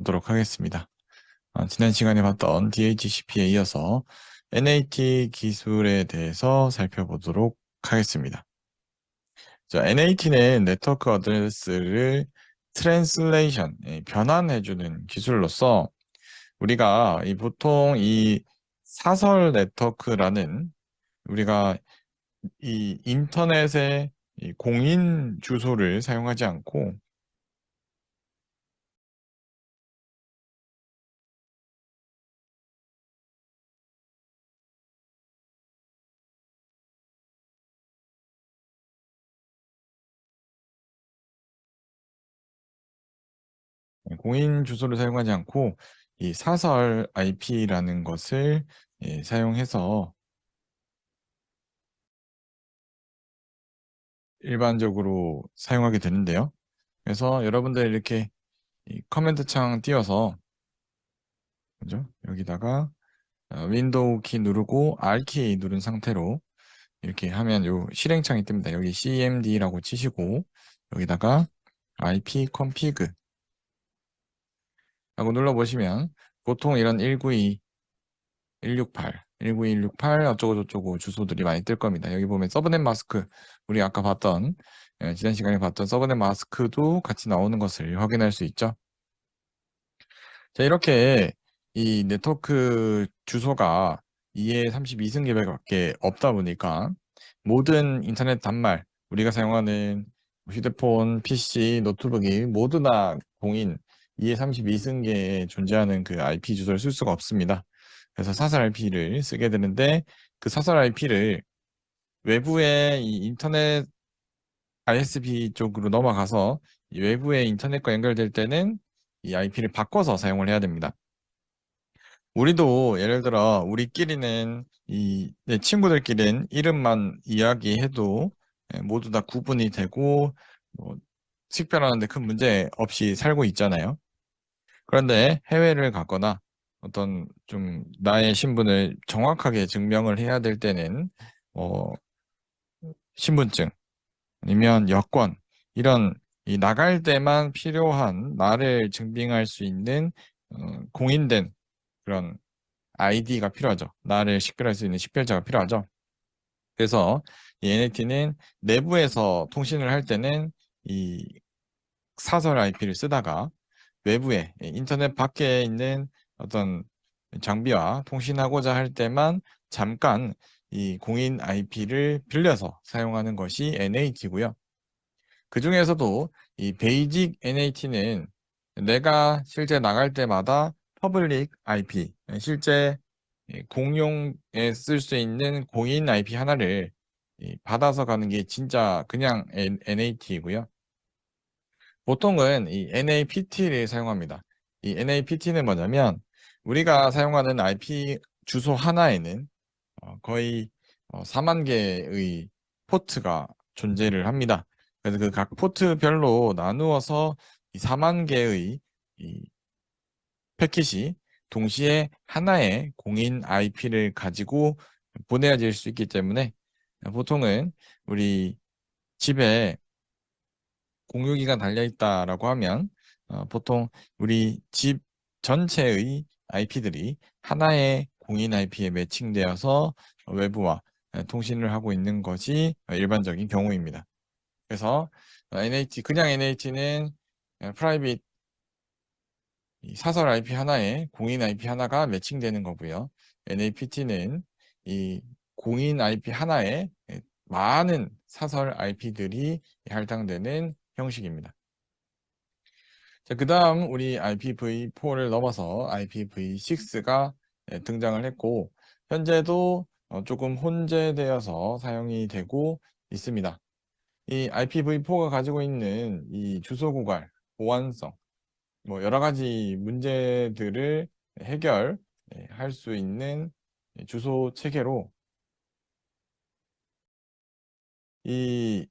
보도록 하겠습니다. 지난 시간에 봤던 DHCP에 이어서 NAT 기술에 대해서 살펴보도록 하겠습니다. 자, NAT는 네트워크 어드레스를 트랜슬레이션, 변환해주는 기술로서 우리가 보통 이 사설 네트워크라는 우리가 이 인터넷의 이 공인 주소를 사용하지 않고 공인 주소를 사용하지 않고 이 사설 IP라는 것을 사용해서 일반적으로 사용하게 되는데요. 그래서 여러분들 이렇게 이 커맨드 창 띄워서 그죠? 여기다가 윈도우 키 누르고 R 키 누른 상태로 이렇게 하면 요 실행창이 뜹니다. 여기 cmd라고 치시고 여기다가 IP config 하고 눌러보시면 보통 이런 192 168, 192.168 어쩌고저쩌고 주소들이 많이 뜰 겁니다. 여기 보면 서브넷 마스크, 우리 아까 봤던, 지난 시간에 봤던 서브넷 마스크도 같이 나오는 것을 확인할 수 있죠. 자, 이렇게 이 네트워크 주소가 2에 32승계백밖에 없다 보니까 모든 인터넷 단말, 우리가 사용하는 휴대폰, PC, 노트북이 모두 다 공인 2에 32승계에 존재하는 그 IP 주소를 쓸 수가 없습니다. 그래서 사설 IP를 쓰게 되는데 그 사설 IP를 외부의 이 인터넷 ISP 쪽으로 넘어가서 이 외부의 인터넷과 연결될 때는 이 IP를 바꿔서 사용을 해야 됩니다. 우리도 예를 들어 우리끼리는 내 친구들끼리는 이름만 이야기해도 모두 다 구분이 되고 뭐 식별하는데 큰 문제 없이 살고 있잖아요. 그런데 해외를 가거나 어떤 좀 나의 신분을 정확하게 증명을 해야 될 때는 어, 신분증 아니면 여권 이런 이 나갈 때만 필요한 나를 증빙할 수 있는 공인된 그런 아이디가 필요하죠. 나를 식별할 수 있는 식별자가 필요하죠. 그래서 이 NAT는 내부에서 통신을 할 때는 이 사설 IP를 쓰다가 외부에 인터넷 밖에 있는 어떤 장비와 통신하고자 할 때만 잠깐 이 공인 IP를 빌려서 사용하는 것이 NAT고요. 그 중에서도 이 베이직 NAT는 내가 실제 나갈 때마다 퍼블릭 IP, 실제 공용에 쓸 수 있는 공인 IP 하나를 받아서 가는 게 진짜 그냥 NAT이고요. 보통은 이 NAPT를 사용합니다. 이 NAPT는 뭐냐면 우리가 사용하는 IP 주소 하나에는 거의 4만 개의 포트가 존재를 합니다. 그래서 그 각 포트별로 나누어서 이 4만 개의 이 패킷이 동시에 하나의 공인 IP를 가지고 보내질 수 있기 때문에 보통은 우리 집에 공유기가 달려있다라고 하면 보통 우리 집 전체의 IP들이 하나의 공인 IP에 매칭되어서 외부와 통신을 하고 있는 것이 일반적인 경우입니다. 그래서 NAT, 그냥 NAT는 프라이빗 사설 IP 하나에 공인 IP 하나가 매칭되는 거고요. NAPT는 이 공인 IP 하나에 많은 사설 IP들이 할당되는 형식입니다. 자, 그 다음 우리 IPv4를 넘어서 IPv6가 등장을 했고 현재도 조금 혼재되어서 사용이 되고 있습니다. 이 IPv4가 가지고 있는 이 주소 고갈, 보안성, 뭐 여러 가지 문제들을 해결할 수 있는 주소 체계로 이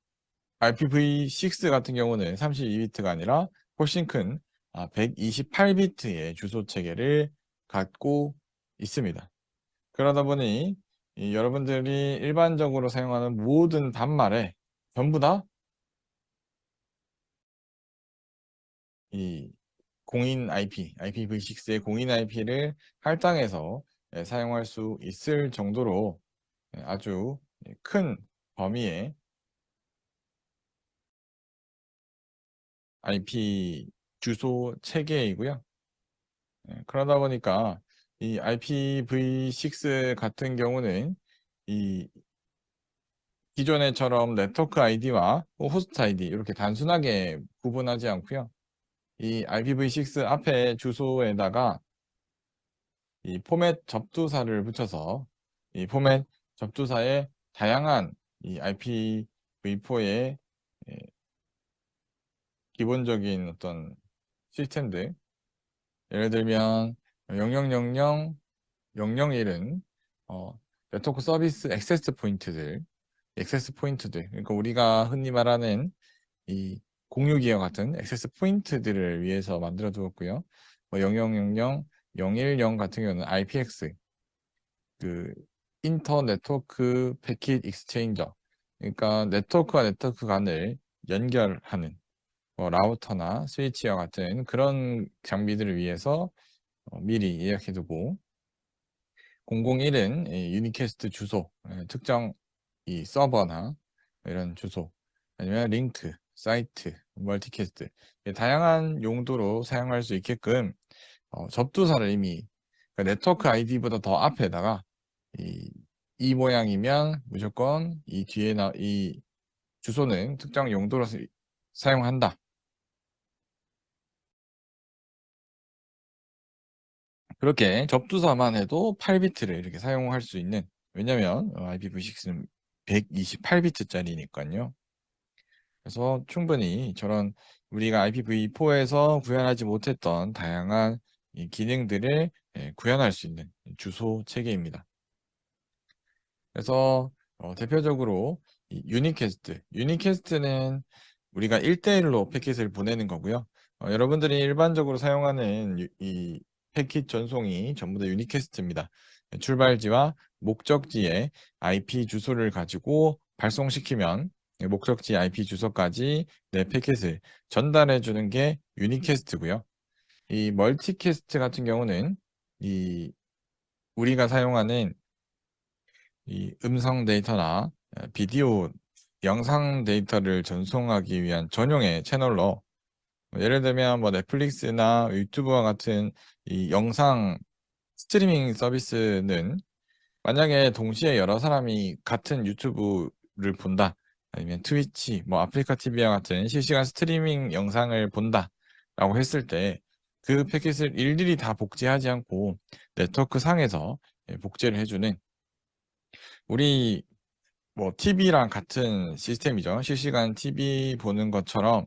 IPv6 같은 경우는 32비트가 아니라 훨씬 큰 128비트의 주소 체계를 갖고 있습니다. 그러다 보니 여러분들이 일반적으로 사용하는 모든 단말에 전부 다 이 공인 IP, IPv6의 공인 IP를 할당해서 사용할 수 있을 정도로 아주 큰 범위의 IP 주소 체계이고요. 그러다 보니까 이 IPv6 같은 경우는 이 기존에처럼 네트워크 아이디와 호스트 아이디 이렇게 단순하게 구분하지 않고요. 이 IPv6 앞에 주소에다가 이 포맷 접두사를 붙여서 이 포맷 접두사에 다양한 이 IPv4의 기본적인 어떤 시스템들, 예를 들면 0000, 001은 네트워크 서비스 액세스 포인트들, 그러니까 우리가 흔히 말하는 이 공유기와 같은 액세스 포인트들을 위해서 만들어 두었고요. 뭐 0000, 010 같은 경우는 IPX, 그 인터 네트워크 패킷 익스체인저, 그러니까 네트워크와 네트워크 간을 연결하는 라우터나 스위치와 같은 그런 장비들을 위해서 미리 예약해두고, 001은 유니캐스트 주소, 특정 이 서버나 이런 주소, 아니면 링크, 사이트, 멀티캐스트, 다양한 용도로 사용할 수 있게끔 접두사를 이미 네트워크 아이디보다 더 앞에다가 이 모양이면 무조건 이 뒤에 이 주소는 특정 용도로 사용한다. 그렇게 접두사만 해도 8비트를 이렇게 사용할 수 있는, 왜냐면 IPv6는 128비트짜리니까요. 그래서 충분히 저런 우리가 IPv4에서 구현하지 못했던 다양한 이 기능들을 구현할 수 있는 주소 체계입니다. 그래서 대표적으로 이 유니캐스트는 우리가 1대1로 패킷을 보내는 거고요. 여러분들이 일반적으로 사용하는 이 패킷 전송이 전부 다 유니캐스트입니다. 출발지와 목적지의 IP 주소를 가지고 발송시키면 목적지 IP 주소까지 내 패킷을 전달해 주는 게 유니캐스트고요. 이 멀티캐스트 같은 경우는 이 우리가 사용하는 이 음성 데이터나 비디오, 영상 데이터를 전송하기 위한 전용의 채널로, 예를 들면 뭐 넷플릭스나 유튜브와 같은 이 영상 스트리밍 서비스는 만약에 동시에 여러 사람이 같은 유튜브를 본다, 아니면 트위치, 뭐 아프리카 TV와 같은 실시간 스트리밍 영상을 본다라고 했을 때 그 패킷을 일일이 다 복제하지 않고 네트워크 상에서 복제를 해주는, 우리 뭐 TV랑 같은 시스템이죠. 실시간 TV 보는 것처럼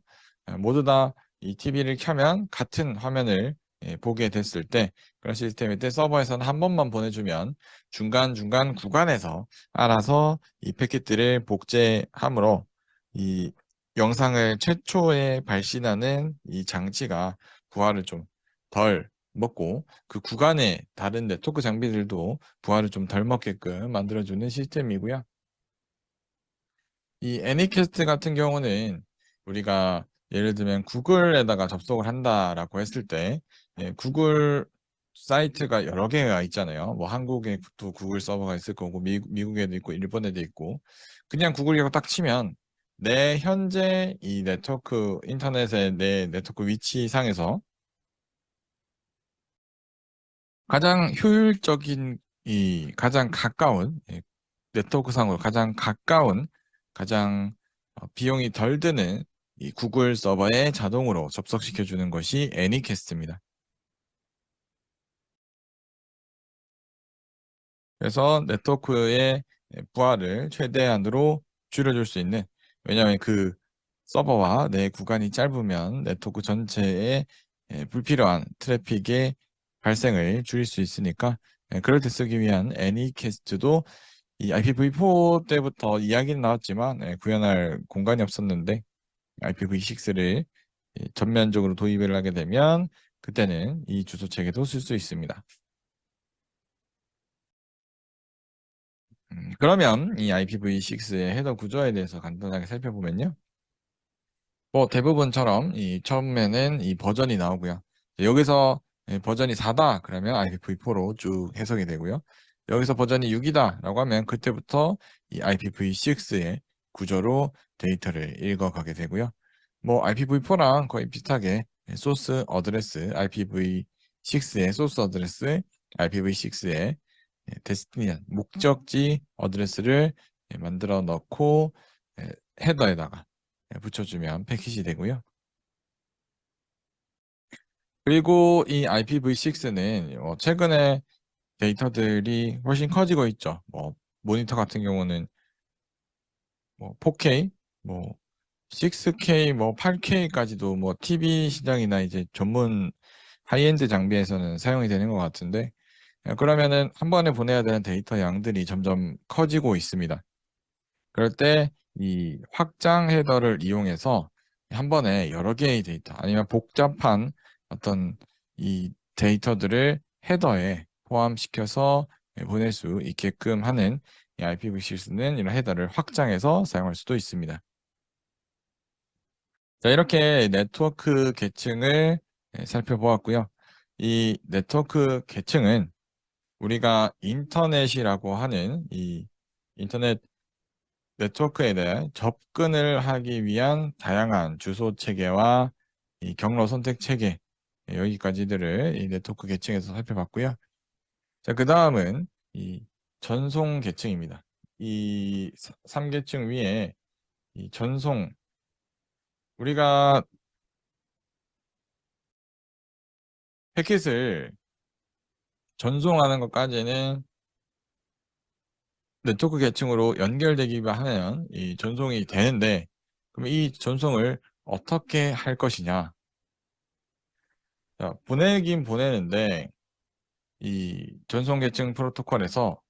모두 다 이 TV를 켜면 같은 화면을 보게 됐을 때, 그런 시스템일 때 서버에서는 한 번만 보내주면 중간중간 구간에서 알아서 이 패킷들을 복제함으로 이 영상을 최초에 발신하는 이 장치가 부하를 좀 덜 먹고, 그 구간의 다른 네트워크 장비들도 부하를 좀 덜 먹게끔 만들어주는 시스템이고요. 이 애니캐스트 같은 경우는 우리가 예를 들면 구글에다가 접속을 한다라고 했을 때 구글 사이트가 여러 개가 있잖아요. 뭐 한국에도 구글 서버가 있을 거고 미국에도 있고 일본에도 있고, 그냥 구글이라고 딱 치면 내 현재 이 네트워크 인터넷의 내 네트워크 위치상에서 가장 효율적인 이 가장 가까운 네트워크상으로 가장 가까운, 가장 비용이 덜 드는 이 구글 서버에 자동으로 접속시켜 주는 것이 애니캐스트입니다. 그래서 네트워크의 부하를 최대한으로 줄여줄 수 있는, 왜냐하면 그 서버와 내 구간이 짧으면 네트워크 전체에 불필요한 트래픽의 발생을 줄일 수 있으니까, 그럴 때 쓰기 위한 애니캐스트도 이 IPv4 때부터 이야기는 나왔지만 구현할 공간이 없었는데, IPv6를 전면적으로 도입을 하게 되면 그때는 이 주소 체계도 쓸 수 있습니다. 그러면 이 IPv6의 헤더 구조에 대해서 간단하게 살펴보면요. 뭐 대부분처럼 이 처음에는 이 버전이 나오고요. 여기서 버전이 4다 그러면 IPv4로 쭉 해석이 되고요. 여기서 버전이 6이다 라고 하면 그때부터 이 IPv6의 구조로 데이터를 읽어가게 되고요. 뭐 IPv4랑 거의 비슷하게 소스 어드레스, IPv6의 소스 어드레스, IPv6의 데스티니션, 목적지 어드레스를 만들어 넣고 헤더에다가 붙여주면 패킷이 되고요. 그리고 이 IPv6는 최근에 데이터들이 훨씬 커지고 있죠. 뭐 모니터 같은 경우는 뭐 4K, 뭐 6K, 뭐 8K까지도 뭐 TV 시장이나 이제 전문 하이엔드 장비에서는 사용이 되는 것 같은데 그러면은 한 번에 보내야 되는 데이터 양들이 점점 커지고 있습니다. 그럴 때 이 확장 헤더를 이용해서 한 번에 여러 개의 데이터 아니면 복잡한 어떤 이 데이터들을 헤더에 포함시켜서 보낼 수 있게끔 하는 이 IPv6는 이런 헤더를 확장해서 사용할 수도 있습니다. 자, 이렇게 네트워크 계층을 살펴보았고요. 이 네트워크 계층은 우리가 인터넷이라고 하는 이 인터넷 네트워크에 대해 접근을 하기 위한 다양한 주소 체계와 이 경로 선택 체계 여기까지들을 이 네트워크 계층에서 살펴봤고요. 자, 그 다음은 이 전송 계층입니다. 이 3계층 위에 이 전송 우리가 패킷을 전송하는 것까지는 네트워크 계층으로 연결되기만 하면 이 전송이 되는데 그럼 이 전송을 어떻게 할 것이냐? 자, 보내긴 보내는데 이 전송 계층 프로토콜에서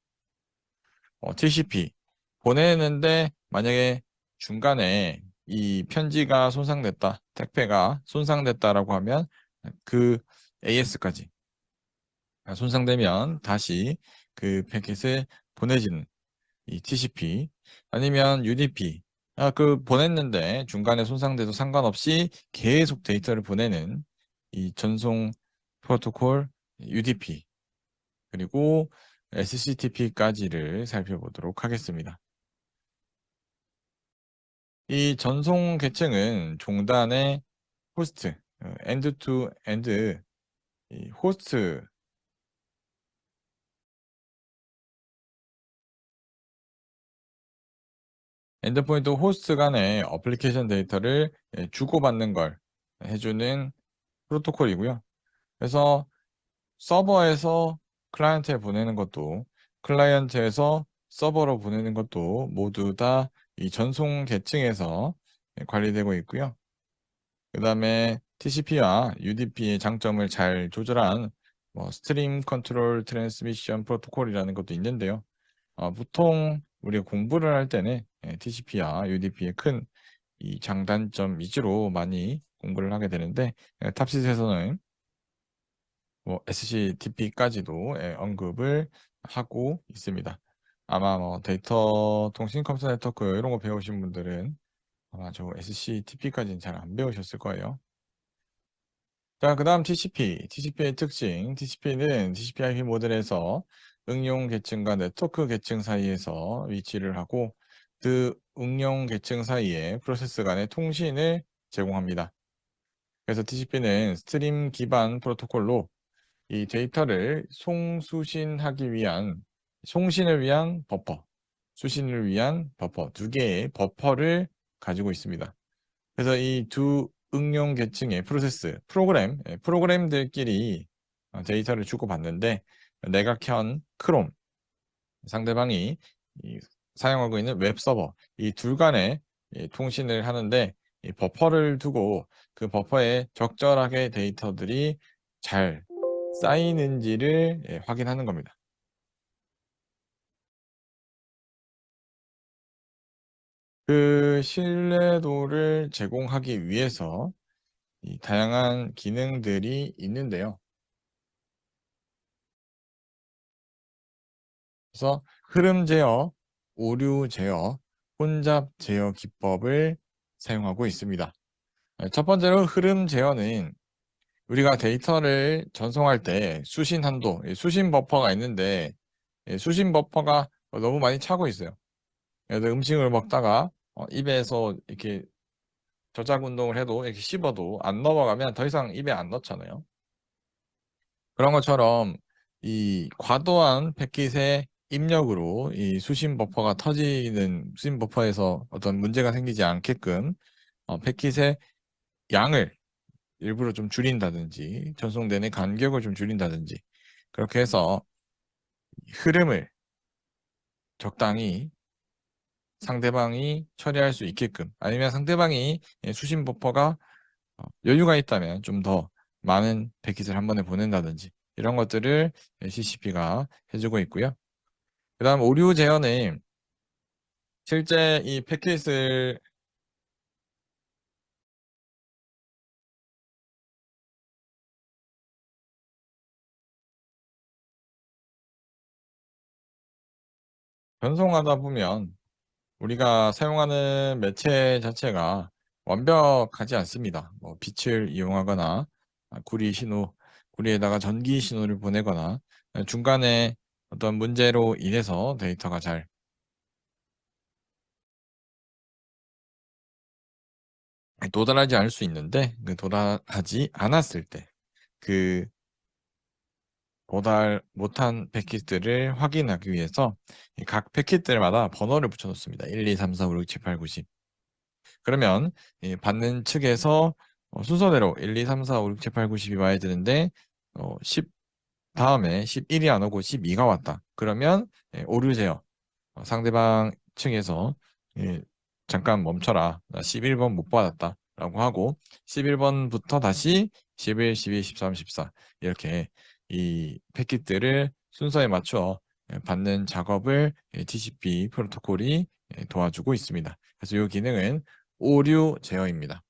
TCP 보내는데 만약에 중간에 이 편지가 손상됐다, 택배가 손상됐다라고 하면 그 AS까지 손상되면 다시 그 패킷을 보내지는 이 TCP 아니면 UDP 그 보냈는데 중간에 손상돼도 상관없이 계속 데이터를 보내는 이 전송 프로토콜 UDP 그리고 SCTP까지를 살펴보도록 하겠습니다. 이 전송 계층은 종단의 호스트, 엔드 투 엔드 이 호스트 엔드포인트 호스트 간의 어플리케이션 데이터를 주고받는 걸 해주는 프로토콜이고요. 그래서 서버에서 클라이언트에 보내는 것도 클라이언트에서 서버로 보내는 것도 모두 다 이 전송 계층에서 관리되고 있고요. 그 다음에 TCP와 UDP의 장점을 잘 조절한 스트림 컨트롤 트랜스미션 프로토콜이라는 것도 있는데요. 보통 우리가 공부를 할 때는 TCP와 UDP의 큰 이 장단점 위주로 많이 공부를 하게 되는데 탑시스에서는 SCTP까지도 언급을 하고 있습니다. 아마 데이터 통신 컴퓨터 네트워크 이런 거 배우신 분들은 아마 저 SCTP까지는 잘 안 배우셨을 거예요. 자, 그 다음 TCP. TCP의 특징. TCP는 TCP/IP 모델에서 응용 계층과 네트워크 계층 사이에서 위치를 하고 그 응용 계층 사이에 프로세스 간의 통신을 제공합니다. 그래서 TCP는 스트림 기반 프로토콜로 이 데이터를 송신을 위한 버퍼, 수신을 위한 버퍼, 두 개의 버퍼를 가지고 있습니다. 그래서 이 두 응용 계층의 프로그램들끼리 데이터를 주고받는데 내가 켠 크롬, 상대방이 사용하고 있는 웹서버, 이 둘 간의 통신을 하는데 이 버퍼를 두고 그 버퍼에 적절하게 데이터들이 잘 쌓이는지를 확인하는 겁니다. 그 신뢰도를 제공하기 위해서 이 다양한 기능들이 있는데요. 그래서 흐름 제어, 오류 제어, 혼잡 제어 기법을 사용하고 있습니다. 첫 번째로 흐름 제어는 우리가 데이터를 전송할 때 수신 한도, 수신 버퍼가 있는데 수신 버퍼가 너무 많이 차고 있어요. 그래서 음식을 먹다가 입에서 이렇게 저작 운동을 해도 이렇게 씹어도 안 넘어가면 더 이상 입에 안 넣잖아요. 그런 것처럼 이 과도한 패킷의 입력으로 이 수신 버퍼가 터지는 수신 버퍼에서 어떤 문제가 생기지 않게끔 패킷의 양을 일부러 좀 줄인다든지 전송되는 간격을 좀 줄인다든지 그렇게 해서 흐름을 적당히 상대방이 처리할 수 있게끔 아니면 상대방이 수신 버퍼가 여유가 있다면 좀 더 많은 패킷을 한 번에 보낸다든지 이런 것들을 CCP가 해주고 있고요. 그 다음 오류 제어는 실제 이 패킷을 전송하다 보면 우리가 사용하는 매체 자체가 완벽하지 않습니다. 뭐 빛을 이용하거나 구리 신호, 구리에다가 전기 신호를 보내거나 중간에 어떤 문제로 인해서 데이터가 잘 도달하지 않을 수 있는데 그 도달하지 않았을 때 그 도달 못한 패킷들을 확인하기 위해서 각 패킷들마다 번호를 붙여 놓습니다. 1, 2, 3, 4, 5, 6, 7, 8, 9, 10. 그러면 받는 측에서 순서대로 1, 2, 3, 4, 5, 6, 7, 8, 9, 10이 와야 되는데 10 다음에 11이 안 오고 12가 왔다. 그러면 오류 제어 상대방 측에서 잠깐 멈춰라. 나 11번 못 받았다. 라고 하고 11번부터 다시 11, 12, 13, 14 이렇게 이 패킷들을 순서에 맞춰 받는 작업을 TCP 프로토콜이 도와주고 있습니다. 그래서 이 기능은 오류 제어입니다.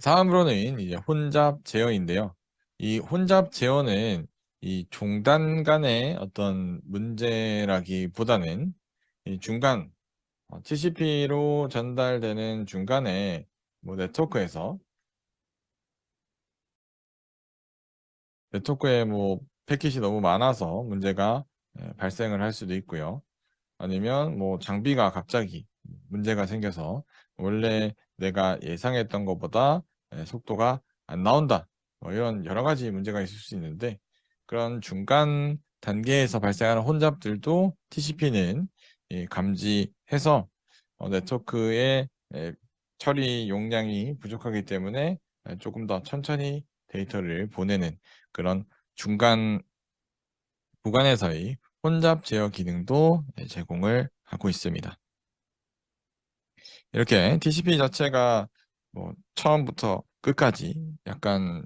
다음으로는 이제 혼잡 제어인데요. 이 혼잡 제어는 이 종단 간의 어떤 문제라기보다는 이 중간 TCP로 전달되는 중간에 뭐 네트워크에 뭐 패킷이 너무 많아서 문제가 발생을 할 수도 있고요. 아니면 뭐 장비가 갑자기 문제가 생겨서 원래 내가 예상했던 것보다 속도가 안 나온다. 뭐 이런 여러 가지 문제가 있을 수 있는데 그런 중간 단계에서 발생하는 혼잡들도 TCP는 감지해서 네트워크의 처리 용량이 부족하기 때문에 조금 더 천천히 데이터를 보내는 그런 중간 구간에서의 혼잡 제어 기능도 제공을 하고 있습니다. 이렇게 TCP 자체가 뭐 처음부터 끝까지 약간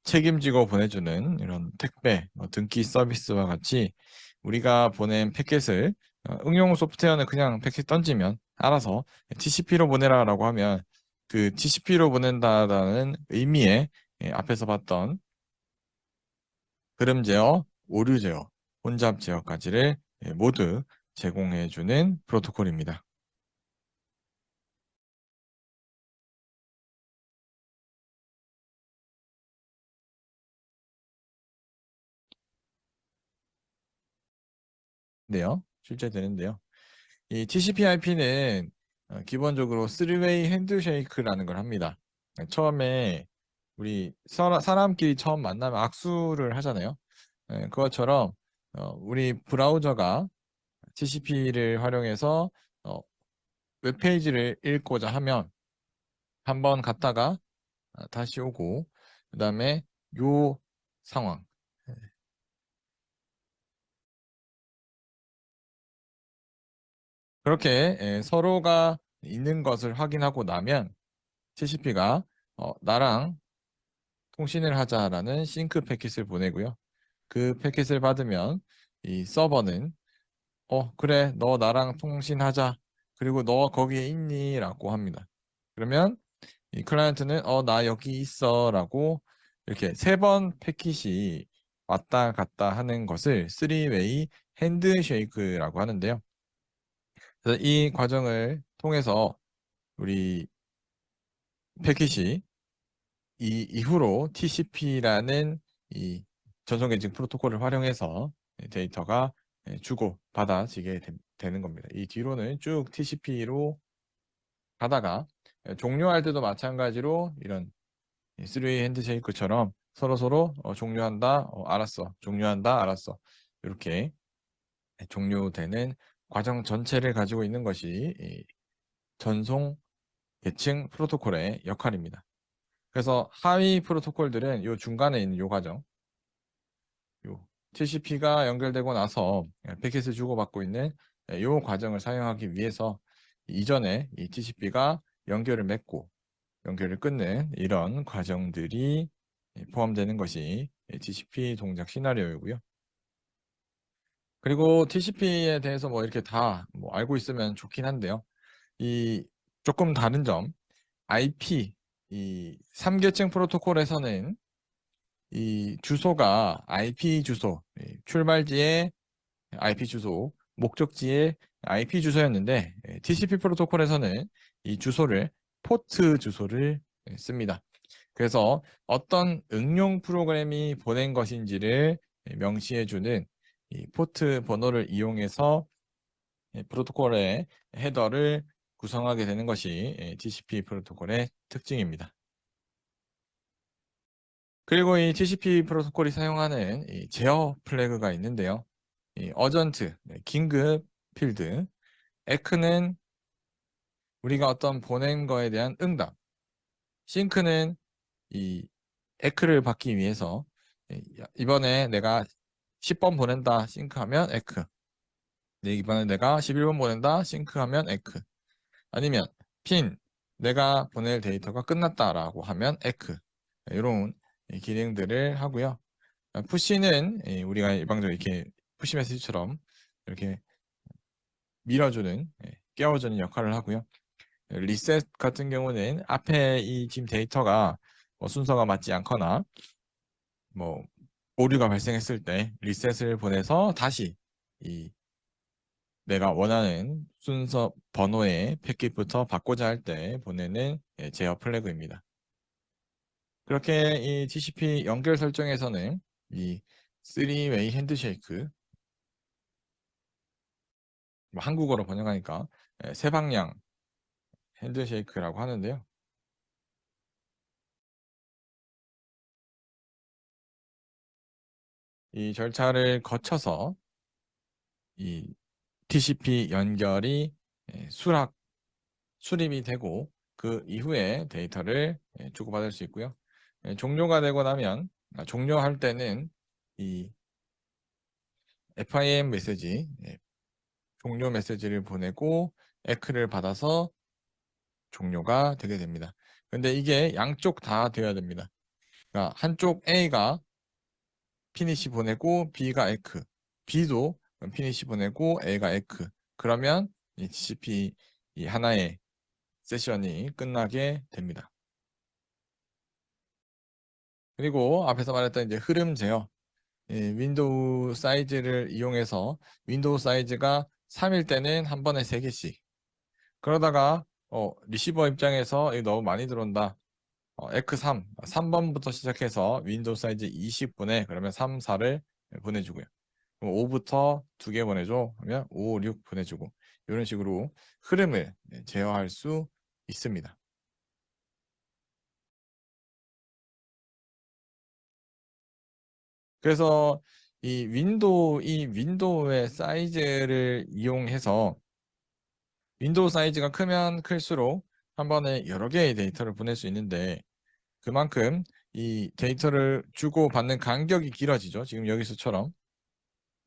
책임지고 보내주는 이런 택배, 등기 서비스와 같이 우리가 보낸 패킷을 응용 소프트웨어는 그냥 패킷 던지면 알아서 TCP로 보내라라고 하면 그 TCP로 보낸다라는 의미의 앞에서 봤던 흐름 제어, 오류 제어, 혼잡 제어까지를 모두 제공해주는 프로토콜입니다. 실제 되는데요. 이 TCP/IP는 기본적으로 3웨이 핸드쉐이크라는 걸 합니다. 처음에 우리 사람끼리 처음 만나면 악수를 하잖아요. 그것처럼 우리 브라우저가 TCP를 활용해서 웹페이지를 읽고자 하면 한번 갔다가 다시 오고 그다음에 요 상황 그렇게 서로가 있는 것을 확인하고 나면 TCP가 나랑 통신을 하자라는 싱크 패킷을 보내고요. 그 패킷을 받으면 이 서버는 그래 너 나랑 통신하자 그리고 너 거기에 있니? 라고 합니다. 그러면 이 클라이언트는 나 여기 있어 라고 이렇게 세 번 패킷이 왔다 갔다 하는 것을 3웨이 핸드쉐이크라고 하는데요. 그래서 이 과정을 통해서 우리 패킷이 이 이후로 TCP라는 이 전송 계층 프로토콜을 활용해서 데이터가 주고 받아지게 되는 겁니다. 이 뒤로는 쭉 TCP로 가다가 종료할 때도 마찬가지로 이런 3웨이 핸드쉐이크처럼 서로서로 종료한다, 알았어, 종료한다, 알았어. 이렇게 종료되는 과정 전체를 가지고 있는 것이 이 전송 계층 프로토콜의 역할입니다. 그래서 하위 프로토콜들은 요 중간에 있는 요 과정, 요 TCP가 연결되고 나서 패킷을 주고받고 있는 요 과정을 사용하기 위해서 이전에 이 TCP가 연결을 맺고 연결을 끊는 이런 과정들이 포함되는 것이 TCP 동작 시나리오이고요. 그리고 TCP에 대해서 뭐 이렇게 다 뭐 알고 있으면 좋긴 한데요. 이 조금 다른 점, IP 이 3계층 프로토콜에서는 이 주소가 IP 주소, 출발지의 IP 주소, 목적지의 IP 주소였는데 TCP 프로토콜에서는 이 주소를 포트 주소를 씁니다. 그래서 어떤 응용 프로그램이 보낸 것인지를 명시해주는 이 포트 번호를 이용해서 프로토콜의 헤더를 구성하게 되는 것이 TCP 프로토콜의 특징입니다. 그리고 이 TCP 프로토콜이 사용하는 이 제어 플래그가 있는데요. 이 어전트, 긴급 필드, 에크는 우리가 어떤 보낸 거에 대한 응답, 싱크는 이 에크를 받기 위해서 이번에 내가 10번 보낸다 싱크하면 에크, 이번에 내가 11번 보낸다 싱크하면 에크, 아니면 핀 내가 보낼 데이터가 끝났다라고 하면 에크, 이런 기능들을 하고요. 푸시는 우리가 일방적으로 이렇게 푸시 메시지처럼 이렇게 밀어주는 깨워주는 역할을 하고요. 리셋 같은 경우는 앞에 이 지금 데이터가 뭐 순서가 맞지 않거나 뭐 오류가 발생했을 때 리셋을 보내서 다시 이 내가 원하는 순서 번호의 패킷부터 바꾸자 할 때 보내는 제어 플래그입니다. 그렇게 이 TCP 연결 설정에서는 이 3웨이 핸드쉐이크, 뭐 한국어로 번역하니까 세 방향 핸드쉐이크라고 하는데요. 이 절차를 거쳐서 이 TCP 연결이 수립이 되고 그 이후에 데이터를 주고받을 수 있고요. 종료가 되고 나면 종료할 때는 이 FIM 메시지 종료 메시지를 보내고 에크를 받아서 종료가 되게 됩니다. 근데 이게 양쪽 다 되어야 됩니다. 그러니까 한쪽 A가 피니시 보내고 B가 에크, B도 피니시 보내고 A가 에크. 그러면 이 TCP 이 하나의 세션이 끝나게 됩니다. 그리고 앞에서 말했던 이제 흐름 제어, 윈도우 사이즈를 이용해서 윈도우 사이즈가 3일 때는 한 번에 3개씩. 그러다가 리시버 입장에서 이거 너무 많이 들어온다. 에크 3번부터 시작해서 윈도우 사이즈 20분에 그러면 3, 4를 보내주고요. 5부터 2개 보내줘. 그러면 5, 6 보내주고 이런 식으로 흐름을 제어할 수 있습니다. 그래서 이 윈도우의 사이즈를 이용해서 윈도우 사이즈가 크면 클수록 한 번에 여러 개의 데이터를 보낼 수 있는데 그만큼 이 데이터를 주고받는 간격이 길어지죠. 지금 여기서처럼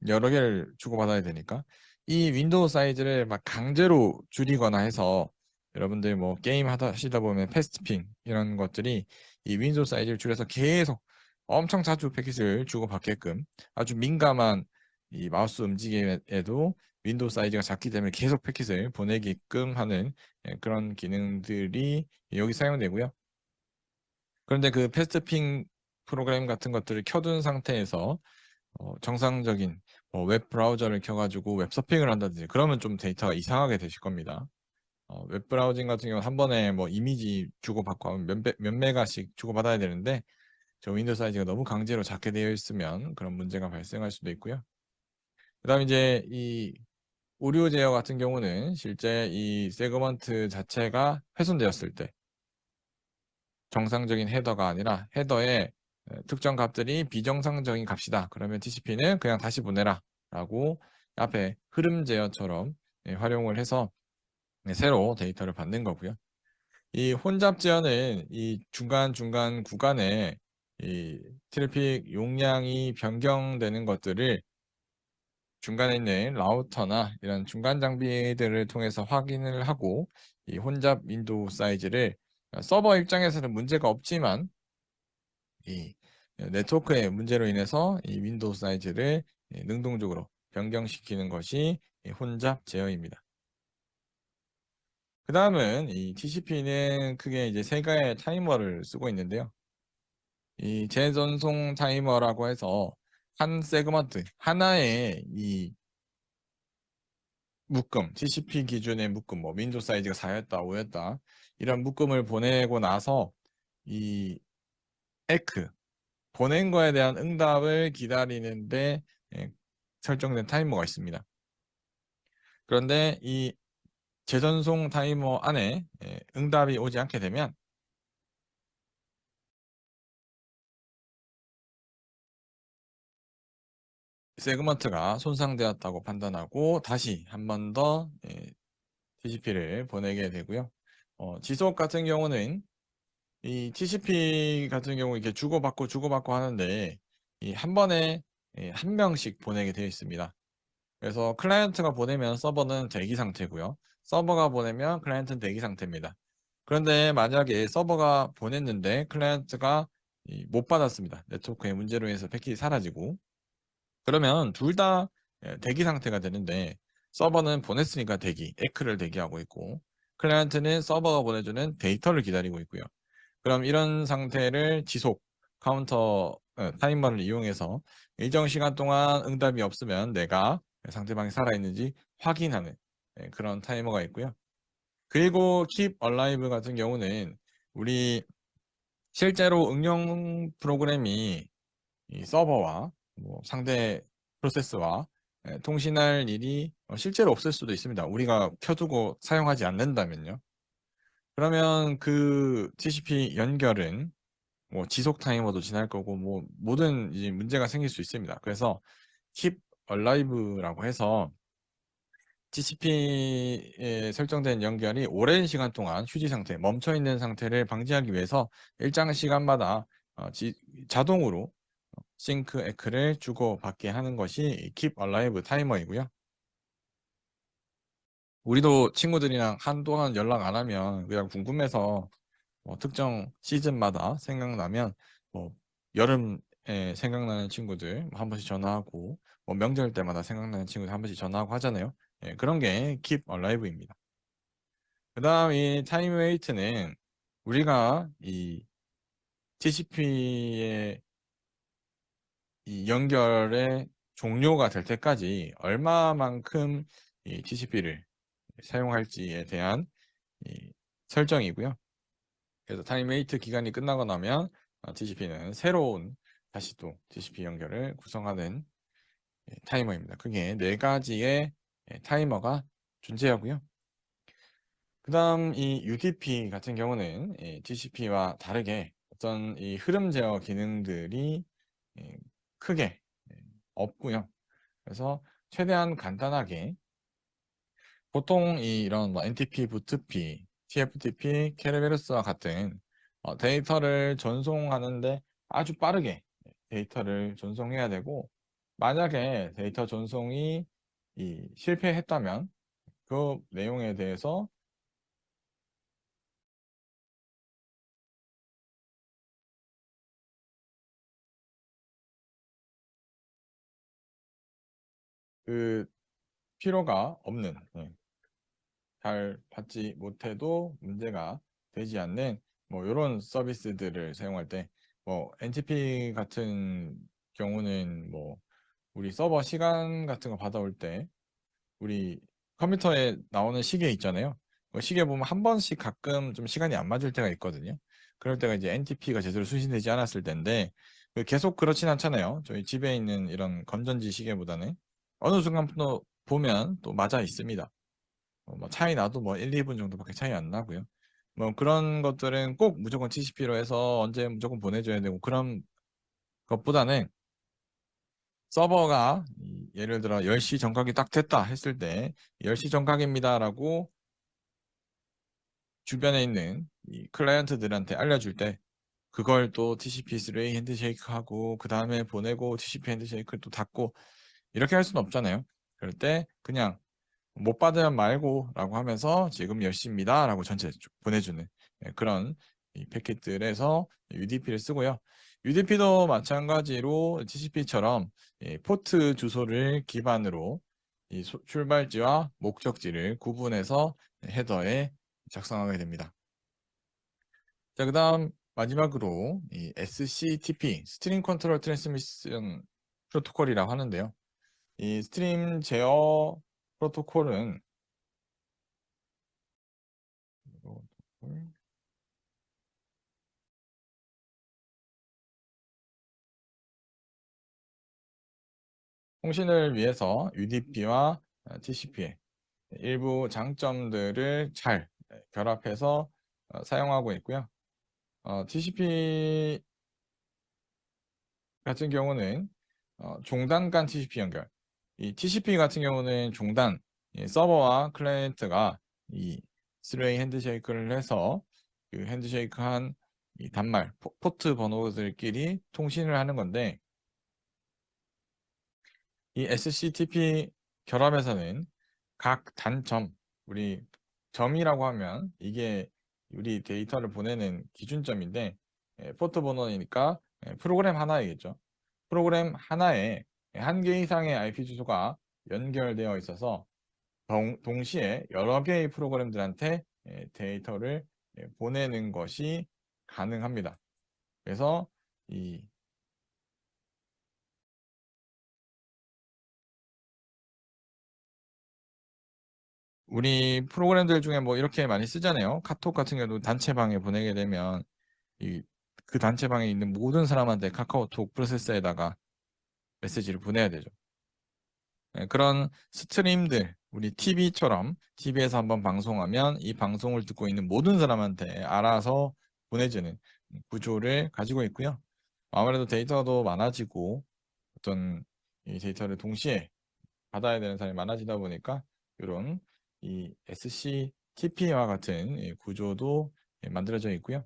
여러 개를 주고받아야 되니까 이 윈도우 사이즈를 막 강제로 줄이거나 해서 여러분들 뭐 게임 하시다 보면 패스트핑 이런 것들이 이 윈도우 사이즈를 줄여서 계속 엄청 자주 패킷을 주고받게끔 아주 민감한 이 마우스 움직임에도 윈도우 사이즈가 작기 때문에 계속 패킷을 보내게끔 하는 그런 기능들이 여기 사용되고요. 그런데 그 패스트핑 프로그램 같은 것들을 켜둔 상태에서 정상적인 웹 브라우저를 켜가지고 웹 서핑을 한다든지 그러면 좀 데이터가 이상하게 되실 겁니다. 웹 브라우징 같은 경우는 한 번에 뭐 이미지 주고받고 하면 몇 메가씩 주고받아야 되는데 저 윈도우 사이즈가 너무 강제로 작게 되어 있으면 그런 문제가 발생할 수도 있고요. 그다음 이제 이 오류 제어 같은 경우는 실제 이 세그먼트 자체가 훼손되었을 때 정상적인 헤더가 아니라 헤더에 특정 값들이 비정상적인 값이다. 그러면 TCP는 그냥 다시 보내라 라고 앞에 흐름 제어처럼 활용을 해서 새로 데이터를 받는 거고요. 이 혼잡 제어는 이 중간중간 구간에 이 트래픽 용량이 변경되는 것들을 중간에 있는 라우터나 이런 중간 장비들을 통해서 확인을 하고 이 혼잡 윈도우 사이즈를 서버 입장에서는 문제가 없지만 이 네트워크의 문제로 인해서 이 윈도우 사이즈를 능동적으로 변경시키는 것이 이 혼잡 제어입니다. 그 다음은 이 TCP는 크게 이제 세 가지의 타이머를 쓰고 있는데요. 이 재전송 타이머라고 해서 한 세그먼트 하나의 이 묶음, TCP 기준의 묶음, 뭐 윈도우 사이즈가 4였다, 5였다 이런 묶음을 보내고 나서 이 에크 보낸 거에 대한 응답을 기다리는데 설정된 타이머가 있습니다. 그런데 이 재전송 타이머 안에 응답이 오지 않게 되면 세그먼트가 손상되었다고 판단하고 다시 한 번 더 TCP를 보내게 되고요. 지속 같은 경우는 이 TCP 같은 경우 이렇게 주고받고 하는데 이 한 번에 한 명씩 보내게 되어 있습니다. 그래서 클라이언트가 보내면 서버는 대기 상태고요. 서버가 보내면 클라이언트는 대기 상태입니다. 그런데 만약에 서버가 보냈는데 클라이언트가 못 받았습니다. 네트워크의 문제로 인해서 패킷이 사라지고 그러면 둘 다 대기 상태가 되는데 서버는 보냈으니까 대기, 에크를 대기하고 있고 클라이언트는 서버가 보내주는 데이터를 기다리고 있고요. 그럼 이런 상태를 지속 카운터 타이머를 이용해서 일정 시간 동안 응답이 없으면 내가 상대방이 살아있는지 확인하는 그런 타이머가 있고요. 그리고 Keep Alive 같은 경우는 우리 실제로 응용 프로그램이 이 서버와 뭐 상대 프로세스와 통신할 일이 실제로 없을 수도 있습니다. 우리가 켜두고 사용하지 않는다면요. 그러면 그 TCP 연결은 뭐 지속 타이머도 지날 거고 뭐 모든 이제 문제가 생길 수 있습니다. 그래서 keep alive라고 해서 TCP에 설정된 연결이 오랜 시간 동안 휴지 상태, 멈춰 있는 상태를 방지하기 위해서 일정 시간마다 자동으로 싱크 에크를 주고받게 하는 것이 keep alive 타이머이고요. 우리도 친구들이랑 한동안 연락 안 하면 그냥 궁금해서 뭐 특정 시즌마다 생각나면 뭐 여름에 생각나는 친구들 한 번씩 전화하고 뭐 명절 때마다 생각나는 친구들 한 번씩 전화하고 하잖아요. 그런 게 keep alive입니다. 그다음 이 time wait는 우리가 이 TCP의 이 연결의 종료가 될 때까지 얼마만큼 이 TCP를 사용할지에 대한 이 설정이고요. 그래서 타임웨이트 기간이 끝나고 나면 TCP는 새로운 다시 또 TCP 연결을 구성하는 타이머입니다. 그게 네 가지의 타이머가 존재하고요. 그 다음 이 UDP 같은 경우는 TCP와 다르게 어떤 이 흐름 제어 기능들이 크게 없고요. 그래서 최대한 간단하게 보통 이런 뭐 NTP, 부트피, TFTP, 케르베로스와 같은 데이터를 전송하는데 아주 빠르게 데이터를 전송해야 되고 만약에 데이터 전송이 실패했다면 그 내용에 대해서 그 필요가 없는 잘 받지 못해도 문제가 되지 않는 뭐 이런 서비스들을 사용할 때 뭐 NTP 같은 경우는 뭐 우리 서버 시간 같은 거 받아올 때 우리 컴퓨터에 나오는 시계 있잖아요. 시계 보면 한 번씩 가끔 좀 시간이 안 맞을 때가 있거든요. 그럴 때가 이제 NTP가 제대로 수신되지 않았을 때인데 계속 그렇진 않잖아요. 저희 집에 있는 이런 건전지 시계보다는 어느 순간 또 보면 또 맞아 있습니다. 뭐 차이 나도 뭐 1, 2분 정도밖에 차이 안 나고요. 뭐 그런 것들은 꼭 무조건 TCP로 해서 언제 무조건 보내줘야 되고 그런 것보다는 서버가 예를 들어 10시 정각이 딱 됐다 했을 때 10시 정각입니다라고 주변에 있는 이 클라이언트들한테 알려줄 때 그걸 또 TCP3 핸드쉐이크하고 그 다음에 보내고 TCP 핸드쉐이크를 또 닫고 이렇게 할 수는 없잖아요. 그럴 때 그냥 못 받으면 말고라고 하면서 지금 10시입니다라고 전체 보내주는 그런 이 패킷들에서 UDP를 쓰고요. UDP도 마찬가지로 TCP처럼 포트 주소를 기반으로 이 출발지와 목적지를 구분해서 헤더에 작성하게 됩니다. 자, 그다음 마지막으로 이 SCTP, 스트림 컨트롤 트랜스미션 프로토콜이라고 하는데요. 이 스트림 제어 프로토콜은 통신을 위해서 UDP와 TCP의 일부 장점들을 잘 결합해서 사용하고 있고요. TCP 같은 경우는 종단 간 TCP 연결. 이 TCP 같은 경우는 종단, 서버와 클라이언트가 이 3웨이 핸드쉐이크를 해서 그 핸드쉐이크한 이 단말, 포트 번호들끼리 통신을 하는 건데 이 SCTP 결합에서는 각 단점, 우리 점이라고 하면 이게 우리 데이터를 보내는 기준점인데 포트 번호니까 프로그램 하나이겠죠. 프로그램 하나에 한 개 이상의 IP 주소가 연결되어 있어서 동시에 여러 개의 프로그램들한테 데이터를 보내는 것이 가능합니다. 그래서 이 우리 프로그램들 중에 뭐 이렇게 많이 쓰잖아요. 카톡 같은 경우도 단체방에 보내게 되면 그 단체방에 있는 모든 사람한테 카카오톡 프로세서에다가 메시지를 보내야 되죠. 그런 스트림들, 우리 TV처럼 TV에서 한번 방송하면 이 방송을 듣고 있는 모든 사람한테 알아서 보내주는 구조를 가지고 있고요. 아무래도 데이터도 많아지고 어떤 이 데이터를 동시에 받아야 되는 사람이 많아지다 보니까 이런 이 SCTP와 같은 이 구조도 만들어져 있고요.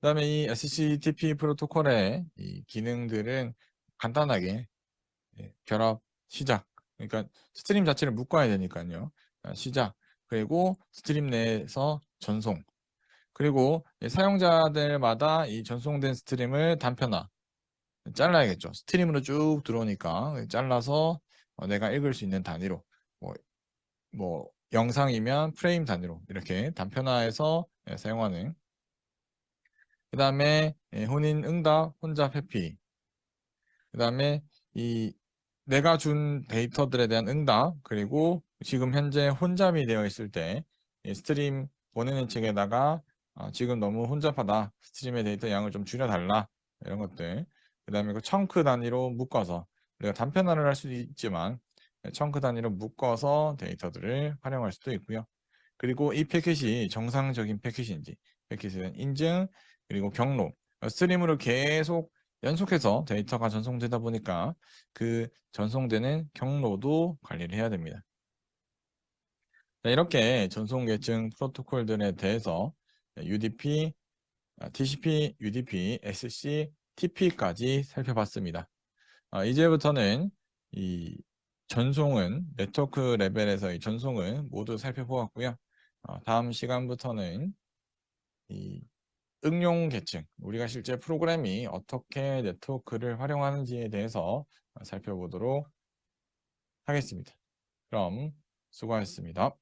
그다음에 이 SCTP 프로토콜의 이 기능들은 간단하게 결합, 시작. 그러니까 스트림 자체를 묶어야 되니까요. 시작. 그리고 스트림 내에서 전송. 그리고 사용자들마다 이 전송된 스트림을 단편화, 잘라야겠죠. 스트림으로 쭉 들어오니까 잘라서 내가 읽을 수 있는 단위로 뭐, 뭐 영상이면 프레임 단위로 이렇게 단편화해서 사용하는 그 다음에 혼인 응답 혼잡 회피 그 다음에 이 내가 준 데이터들에 대한 응답 그리고 지금 현재 혼잡이 되어 있을 때 스트림 보내는 측에다가 지금 너무 혼잡하다 스트림의 데이터 양을 좀 줄여달라 이런 것들 그 다음에 그 청크 단위로 묶어서 우리가 단편화를 할 수도 있지만 청크 단위로 묶어서 데이터들을 활용할 수도 있고요. 그리고 이 패킷이 정상적인 패킷인지 패킷은 인증 그리고 경로 스트림으로 계속 연속해서 데이터가 전송되다 보니까 그 전송되는 경로도 관리를 해야 됩니다. 자, 이렇게 전송 계층 프로토콜들에 대해서 UDP, TCP, UDP, SC, TP까지 살펴봤습니다. 이제부터는 이 전송은 네트워크 레벨에서의 전송은 모두 살펴보았고요. 다음 시간부터는 이 응용 계층, 우리가 실제 프로그램이 어떻게 네트워크를 활용하는지에 대해서 살펴보도록 하겠습니다. 그럼 수고하셨습니다.